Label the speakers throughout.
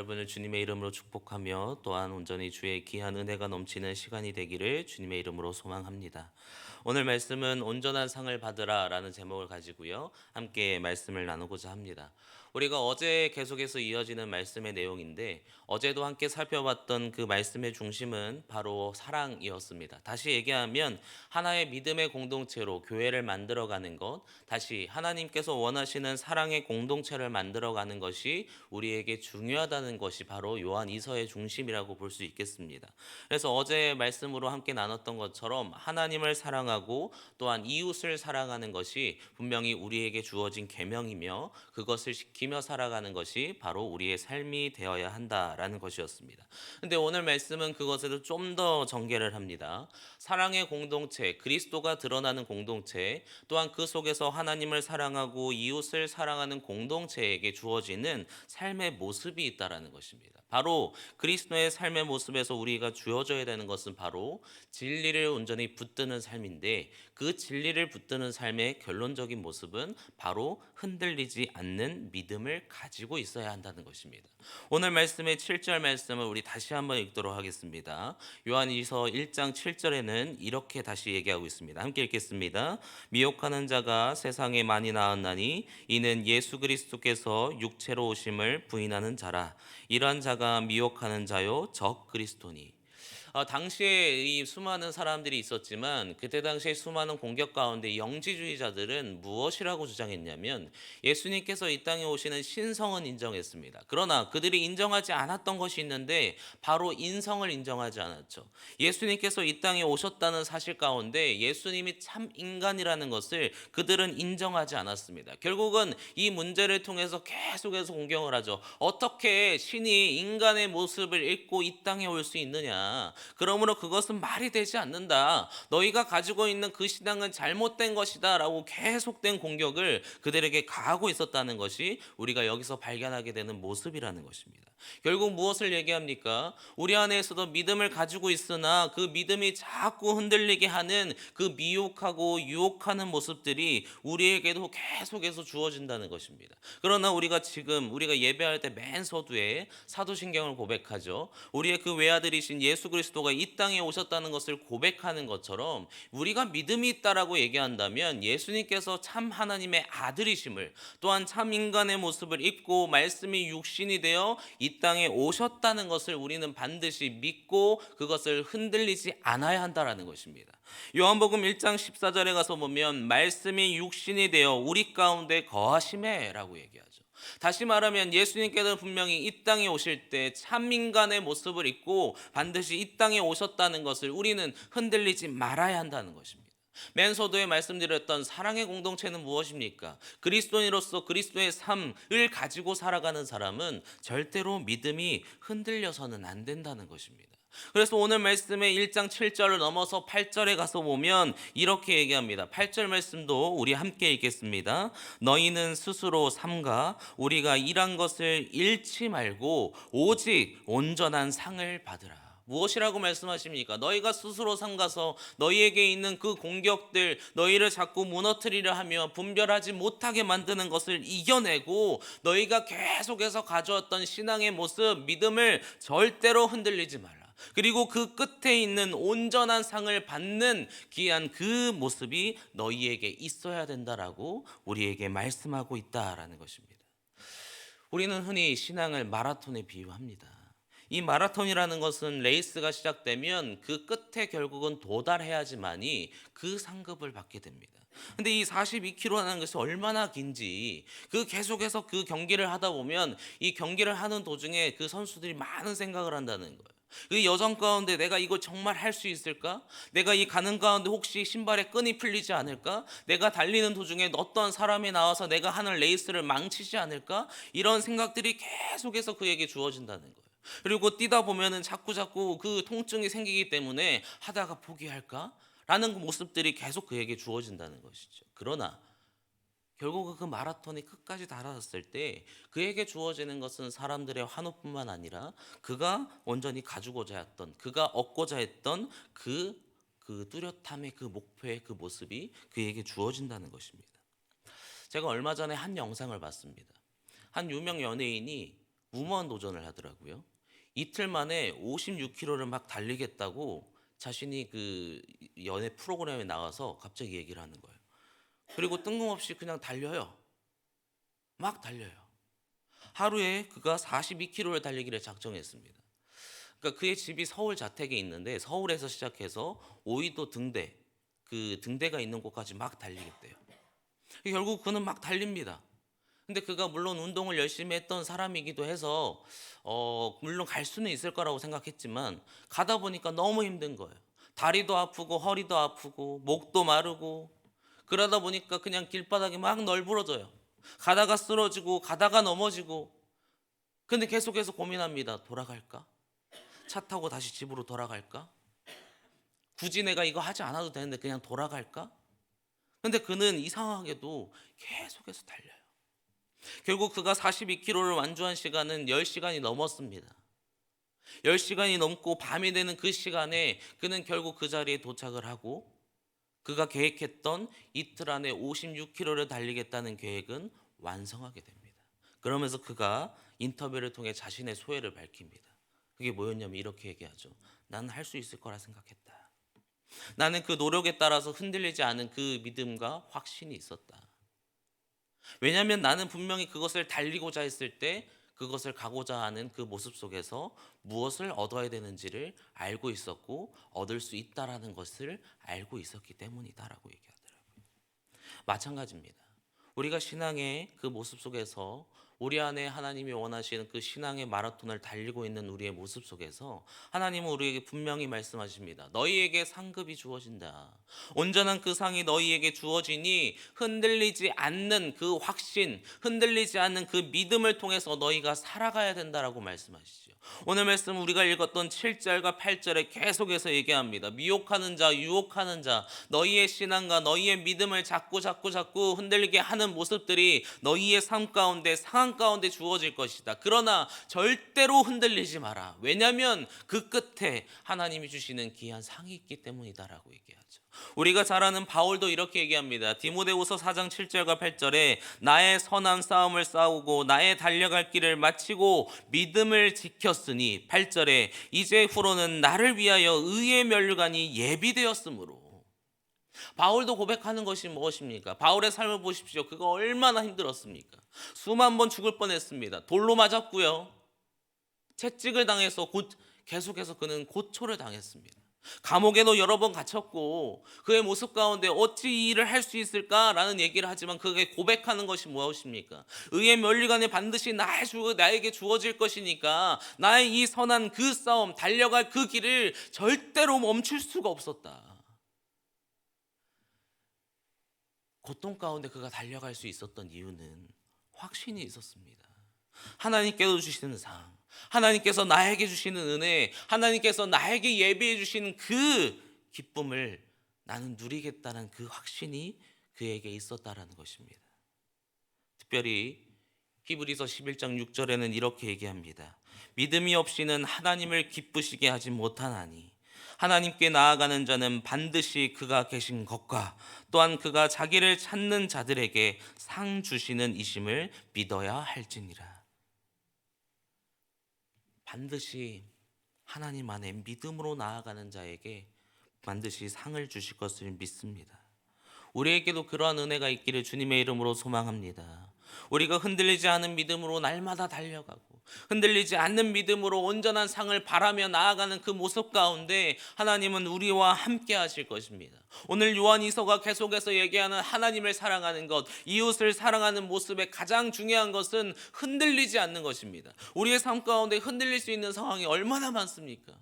Speaker 1: 여러분을 주님의 이름으로 축복하며 또한 온전히 주의 귀한 은혜가 넘치는 시간이 되기를 주님의 이름으로 소망합니다. 오늘 말씀은 온전한 상을 받으라 라는 제목을 가지고요. 함께 말씀을 나누고자 합니다. 우리가 어제 계속해서 이어지는 말씀의 내용인데 어제도 함께 살펴봤던 그 말씀의 중심은 바로 사랑이었습니다. 다시 얘기하면 하나의 믿음의 공동체로 교회를 만들어가는 것, 다시 하나님께서 원하시는 사랑의 공동체를 만들어가는 것이 우리에게 중요하다는 것이 바로 요한 2서의 중심이라고 볼 수 있겠습니다. 그래서 어제 말씀으로 함께 나눴던 것처럼 하나님을 사랑하고 또한 이웃을 사랑하는 것이 분명히 우리에게 주어진 계명이며 그것을 지키며 살아가는 것이 바로 우리의 삶이 되어야 한다라는 것이었습니다. 근데 오늘 말씀은 그것에도 좀 더 전개를 합니다. 사랑의 공동체, 그리스도가 드러나는 공동체, 또한 그 속에서 하나님을 사랑하고 이웃을 사랑하는 공동체에게 주어지는 삶의 모습이 있다라는 것입니다. 바로 그리스도의 삶의 모습에서 우리가 주어져야 되는 것은 바로 진리를 온전히 붙드는 삶인데, 그 진리를 붙드는 삶의 결론적인 모습은 바로 흔들리지 않는 믿음을 가지고 있어야 한다는 것입니다. 오늘 말씀의 7절 말씀을 우리 다시 한번 읽도록 하겠습니다. 요한일서 1장 7절에는 이렇게 다시 얘기하고 있습니다. 함께 읽겠습니다. 미혹하는 자가 세상에 많이 나왔나니 이는 예수 그리스도께서 육체로 오심을 부인하는 자라. 이러한 자가 미혹하는 자요 적 그리스도니. 당시에 이 수많은 사람들이 있었지만 그때 당시에 수많은 공격 가운데 영지주의자들은 무엇이라고 주장했냐면 예수님께서 이 땅에 오시는 신성은 인정했습니다. 그러나 그들이 인정하지 않았던 것이 있는데 바로 인성을 인정하지 않았죠. 예수님께서 이 땅에 오셨다는 사실 가운데 예수님이 참 인간이라는 것을 그들은 인정하지 않았습니다. 결국은 이 문제를 통해서 계속해서 공경을 하죠. 어떻게 신이 인간의 모습을 입고 이 땅에 올 수 있느냐? 그러므로 그것은 말이 되지 않는다. 너희가 가지고 있는 그 신앙은 잘못된 것이다 라고 계속된 공격을 그들에게 가하고 있었다는 것이 우리가 여기서 발견하게 되는 모습이라는 것입니다. 결국 무엇을 얘기합니까? 우리 안에서도 믿음을 가지고 있으나 그 믿음이 자꾸 흔들리게 하는 그 미혹하고 유혹하는 모습들이 우리에게도 계속해서 주어진다는 것입니다. 그러나 우리가 예배할 때 맨 서두에 사도신경을 고백하죠. 우리의 그 외아들이신 예수 그리스도가 이 땅에 오셨다는 것을 고백하는 것처럼 우리가 믿음이 있다라고 얘기한다면 예수님께서 참 하나님의 아들이심을, 또한 참 인간의 모습을 입고 말씀이 육신이 되어 이 땅에 오셨다는 것을 우리는 반드시 믿고 그것을 흔들리지 않아야 한다라는 것입니다. 요한복음 1장 14절에 가서 보면 말씀이 육신이 되어 우리 가운데 거하심에라고 얘기하죠. 다시 말하면 예수님께서 분명히 이 땅에 오실 때 참인간의 모습을 입고 반드시 이 땅에 오셨다는 것을 우리는 흔들리지 말아야 한다는 것입니다. 맨 서두에 말씀드렸던 사랑의 공동체는 무엇입니까? 그리스도인으로서 그리스도의 삶을 가지고 살아가는 사람은 절대로 믿음이 흔들려서는 안 된다는 것입니다. 그래서 오늘 말씀의 1장 7절을 넘어서 8절에 가서 보면 이렇게 얘기합니다. 8절 말씀도 우리 함께 읽겠습니다. 너희는 스스로 삼가 우리가 일한 것을 잃지 말고 오직 온전한 상을 받으라. 무엇이라고 말씀하십니까? 너희가 스스로 삼가서 너희에게 있는 그 공격들, 너희를 자꾸 무너뜨리려 하며 분별하지 못하게 만드는 것을 이겨내고 너희가 계속해서 가져왔던 신앙의 모습, 믿음을 절대로 흔들리지 말라. 그리고 그 끝에 있는 온전한 상을 받는 귀한 그 모습이 너희에게 있어야 된다라고 우리에게 말씀하고 있다라는 것입니다. 우리는 흔히 신앙을 마라톤에 비유합니다. 이 마라톤이라는 것은 레이스가 시작되면 그 끝에 결국은 도달해야지만이 그 상급을 받게 됩니다. 근데 이 42km라는 것이 얼마나 긴지 그 계속해서 그 경기를 하다 보면 이 경기를 하는 도중에 그 선수들이 많은 생각을 한다는 거예요. 그 여정 가운데 내가 이거 정말 할 수 있을까? 내가 이 가는 가운데 혹시 신발에 끈이 풀리지 않을까? 내가 달리는 도중에 어떤 사람이 나와서 내가 하는 레이스를 망치지 않을까? 이런 생각들이 계속해서 그에게 주어진다는 거예요. 그리고 뛰다 보면은 자꾸 그 통증이 생기기 때문에 하다가 포기할까? 라는 그 모습들이 계속 그에게 주어진다는 것이죠. 그러나 결국 그 마라톤이 끝까지 달아났을 때 그에게 주어지는 것은 사람들의 환호뿐만 아니라 그가 온전히 가지고자 했던, 그가 얻고자 했던 그 뚜렷함의 그 목표의 그 모습이 그에게 주어진다는 것입니다. 제가 얼마 전에 한 영상을 봤습니다. 한 유명 연예인이 무모한 도전을 하더라고요. 이틀 만에 56km를 막 달리겠다고 자신이 그 연예 프로그램에 나가서 갑자기 얘기를 하는 거예요. 그리고 뜬금없이 그냥 달려요. 막 달려요. 하루에 그가 42km를 달리기를 작정했습니다. 그러니까 그의 집이 서울 자택에 있는데 서울에서 시작해서 오이도 등대, 그 등대가 있는 곳까지 막 달리겠대요. 결국 그는 막 달립니다. 근데 그가 물론 운동을 열심히 했던 사람이기도 해서 물론 갈 수는 있을 거라고 생각했지만 가다 보니까 너무 힘든 거예요. 다리도 아프고 허리도 아프고 목도 마르고 그러다 보니까 그냥 길바닥이 막 널브러져요. 가다가 쓰러지고 가다가 넘어지고 근데 계속해서 고민합니다. 돌아갈까? 차 타고 다시 집으로 돌아갈까? 굳이 내가 이거 하지 않아도 되는데 그냥 돌아갈까? 근데 그는 이상하게도 계속해서 달려요. 결국 그가 42km를 완주한 시간은 10시간이 넘었습니다. 10시간이 넘고 밤이 되는 그 시간에 그는 결국 그 자리에 도착을 하고 그가 계획했던 이틀 안에 56km를 달리겠다는 계획은 완성하게 됩니다. 그러면서 그가 인터뷰를 통해 자신의 소회를 밝힙니다. 그게 뭐였냐면 이렇게 얘기하죠. 나는 할 수 있을 거라 생각했다. 나는 그 노력에 따라서 흔들리지 않은 그 믿음과 확신이 있었다. 왜냐하면 나는 분명히 그것을 달리고자 했을 때 그것을 가고자 하는 그 모습 속에서 무엇을 얻어야 되는지를 알고 있었고 얻을 수 있다라는 것을 알고 있었기 때문이다라고 얘기하더라고요. 마찬가지입니다. 우리가 신앙의 그 모습 속에서 우리 안에 하나님이 원하시는 그 신앙의 마라톤을 달리고 있는 우리의 모습 속에서 하나님은 우리에게 분명히 말씀하십니다. 너희에게 상급이 주어진다. 온전한 그 상이 너희에게 주어지니 흔들리지 않는 그 확신, 흔들리지 않는 그 믿음을 통해서 너희가 살아가야 된다라고 말씀하시죠. 오늘 말씀 우리가 읽었던 7절과 8절에 계속해서 얘기합니다. 미혹하는 자, 유혹하는 자, 너희의 신앙과 너희의 믿음을 자꾸 흔들리게 하는 모습들이 너희의 삶 가운데 상황 가운데 주어질 것이다. 그러나 절대로 흔들리지 마라. 왜냐하면 그 끝에 하나님이 주시는 귀한 상이 있기 때문이다라고 얘기하죠. 우리가 잘 아는 바울도 이렇게 얘기합니다. 디모데후서 4장 7절과 8절에 나의 선한 싸움을 싸우고 나의 달려갈 길을 마치고 믿음을 지켰으니 8절에 이제 후로는 나를 위하여 의의 면류관이 예비되었으므로 바울도 고백하는 것이 무엇입니까? 바울의 삶을 보십시오. 그거 얼마나 힘들었습니까? 수만 번 죽을 뻔했습니다. 돌로 맞았고요. 채찍을 당해서 계속해서 그는 고초를 당했습니다. 감옥에도 여러 번 갇혔고 그의 모습 가운데 어찌 이 일을 할 수 있을까라는 얘기를 하지만 그게 고백하는 것이 무엇입니까? 의의 면류관이 반드시 나에게 주어질 것이니까 나의 이 선한 그 싸움 달려갈 그 길을 절대로 멈출 수가 없었다. 고통 가운데 그가 달려갈 수 있었던 이유는 확신이 있었습니다. 하나님께서 주시는 상, 하나님께서 나에게 주시는 은혜, 하나님께서 나에게 예비해 주시는 그 기쁨을 나는 누리겠다는 그 확신이 그에게 있었다라는 것입니다. 특별히 히브리서 11장 6절에는 이렇게 얘기합니다. 믿음이 없이는 하나님을 기쁘시게 하지 못하나니 하나님께 나아가는 자는 반드시 그가 계신 것과 또한 그가 자기를 찾는 자들에게 상 주시는 이심을 믿어야 할지니라. 반드시 하나님 안에 믿음으로 나아가는 자에게 반드시 상을 주실 것을 믿습니다. 우리에게도 그러한 은혜가 있기를 주님의 이름으로 소망합니다. 우리가 흔들리지 않은 믿음으로 날마다 달려가고 흔들리지 않는 믿음으로 온전한 상을 바라며 나아가는 그 모습 가운데 하나님은 우리와 함께 하실 것입니다. 오늘 요한이서가 계속해서 얘기하는 하나님을 사랑하는 것, 이웃을 사랑하는 모습의 가장 중요한 것은 흔들리지 않는 것입니다. 우리의 삶 가운데 흔들릴 수 있는 상황이 얼마나 많습니까?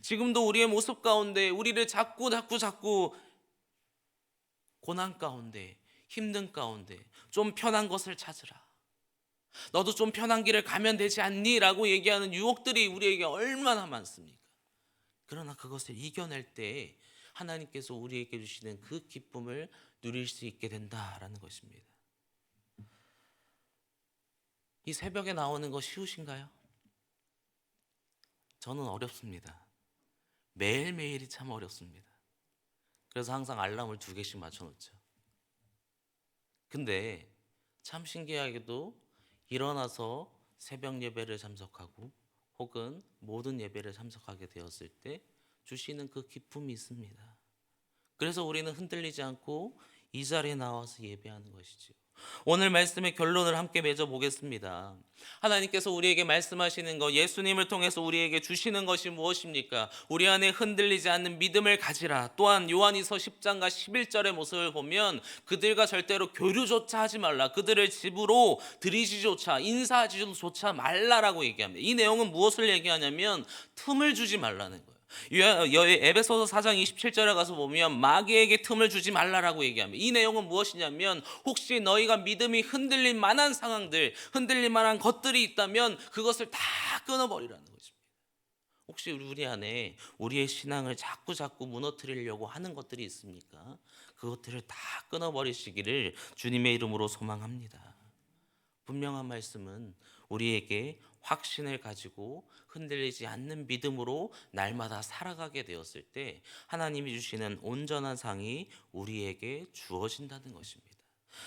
Speaker 1: 지금도 우리의 모습 가운데 우리를 자꾸 고난 가운데 힘든 가운데 좀 편한 것을 찾으라. 너도 좀 편한 길을 가면 되지 않니? 라고 얘기하는 유혹들이 우리에게 얼마나 많습니까? 그러나 그것을 이겨낼 때 하나님께서 우리에게 주시는 그 기쁨을 누릴 수 있게 된다라는 것입니다. 이 새벽에 나오는 거 쉬우신가요? 저는 어렵습니다. 매일매일이 참 어렵습니다. 그래서 항상 알람을 2개씩 맞춰놓죠. 근데 참 신기하게도 일어나서 새벽 예배를 참석하고 혹은 모든 예배를 참석하게 되었을 때 주시는 그 기쁨이 있습니다. 그래서 우리는 흔들리지 않고 이 자리에 나와서 예배하는 것이지요. 오늘 말씀의 결론을 함께 맺어 보겠습니다. 하나님께서 우리에게 말씀하시는 것, 예수님을 통해서 우리에게 주시는 것이 무엇입니까? 우리 안에 흔들리지 않는 믿음을 가지라. 또한 요한이서 10장과 11절의 모습을 보면 그들과 절대로 교류조차 하지 말라. 그들을 집으로 들이지조차 인사하지조차 말라라고 얘기합니다. 이 내용은 무엇을 얘기하냐면 틈을 주지 말라는 거예요. 에베소서 4장 27절에 가서 보면 마귀에게 틈을 주지 말라라고 얘기합니다. 이 내용은 무엇이냐면 혹시 너희가 믿음이 흔들릴 만한 상황들, 흔들릴 만한 것들이 있다면 그것을 다 끊어버리라는 것입니다. 혹시 우리 안에 우리의 신앙을 자꾸 무너뜨리려고 하는 것들이 있습니까? 그것들을 다 끊어버리시기를 주님의 이름으로 소망합니다. 분명한 말씀은 우리에게 확신을 가지고 흔들리지 않는 믿음으로 날마다 살아가게 되었을 때 하나님이 주시는 온전한 상이 우리에게 주어진다는 것입니다.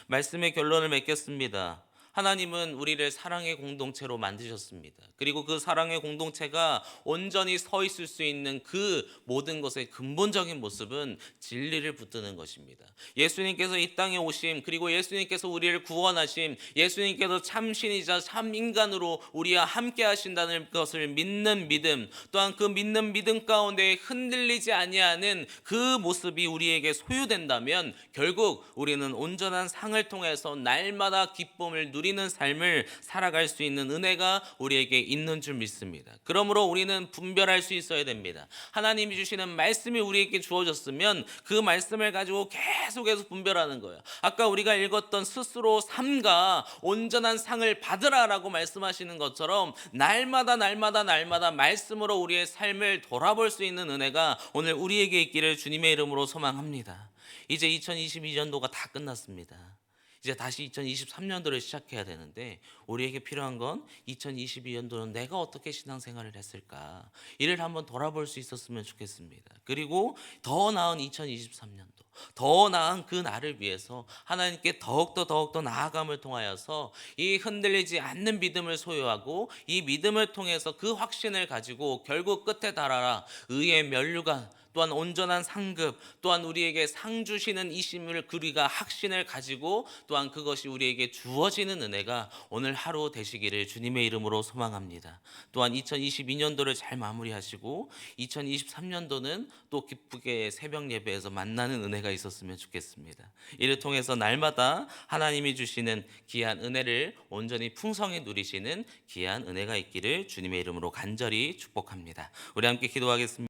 Speaker 1: 말씀의 결론을 맺겠습니다. 하나님은 우리를 사랑의 공동체로 만드셨습니다. 그리고 그 사랑의 공동체가 온전히 서 있을 수 있는 그 모든 것의 근본적인 모습은 진리를 붙드는 것입니다. 예수님께서 이 땅에 오심, 그리고 예수님께서 우리를 구원하심, 예수님께서 참신이자 참인간으로 우리와 함께 하신다는 것을 믿는 믿음, 또한 그 믿는 믿음 가운데 흔들리지 아니하는 그 모습이 우리에게 소유된다면 결국 우리는 온전한 상을 통해서 날마다 기쁨을 누리는 삶을 살아갈 수 있는 은혜가 우리에게 있는 줄 믿습니다. 그러므로 우리는 분별할 수 있어야 됩니다. 하나님이 주시는 말씀이 우리에게 주어졌으면 그 말씀을 가지고 계속해서 분별하는 거예요. 아까 우리가 읽었던 스스로 삼가 온전한 상을 받으라라고 말씀하시는 것처럼 날마다 말씀으로 우리의 삶을 돌아볼 수 있는 은혜가 오늘 우리에게 있기를 주님의 이름으로 소망합니다. 이제 2022년도가 다 끝났습니다. 이제 다시 2023년도를 시작해야 되는데 우리에게 필요한 건 2022년도는 내가 어떻게 신앙생활을 했을까, 이를 한번 돌아볼 수 있었으면 좋겠습니다. 그리고 더 나은 2023년도, 더 나은 그 날을 위해서 하나님께 더욱더 나아감을 통하여서 이 흔들리지 않는 믿음을 소유하고 이 믿음을 통해서 그 확신을 가지고 결국 끝에 달아라 의의 면류관, 또한 온전한 상급, 또한 우리에게 상 주시는 이심을 우리가 확신을 가지고 또한 그것이 우리에게 주어지는 은혜가 오늘 하루 되시기를 주님의 이름으로 소망합니다. 또한 2022년도를 잘 마무리하시고 2023년도는 또 기쁘게 새벽 예배에서 만나는 은혜가 있었으면 좋겠습니다. 이를 통해서 날마다 하나님이 주시는 귀한 은혜를 온전히 풍성히 누리시는 귀한 은혜가 있기를 주님의 이름으로 간절히 축복합니다. 우리 함께 기도하겠습니다.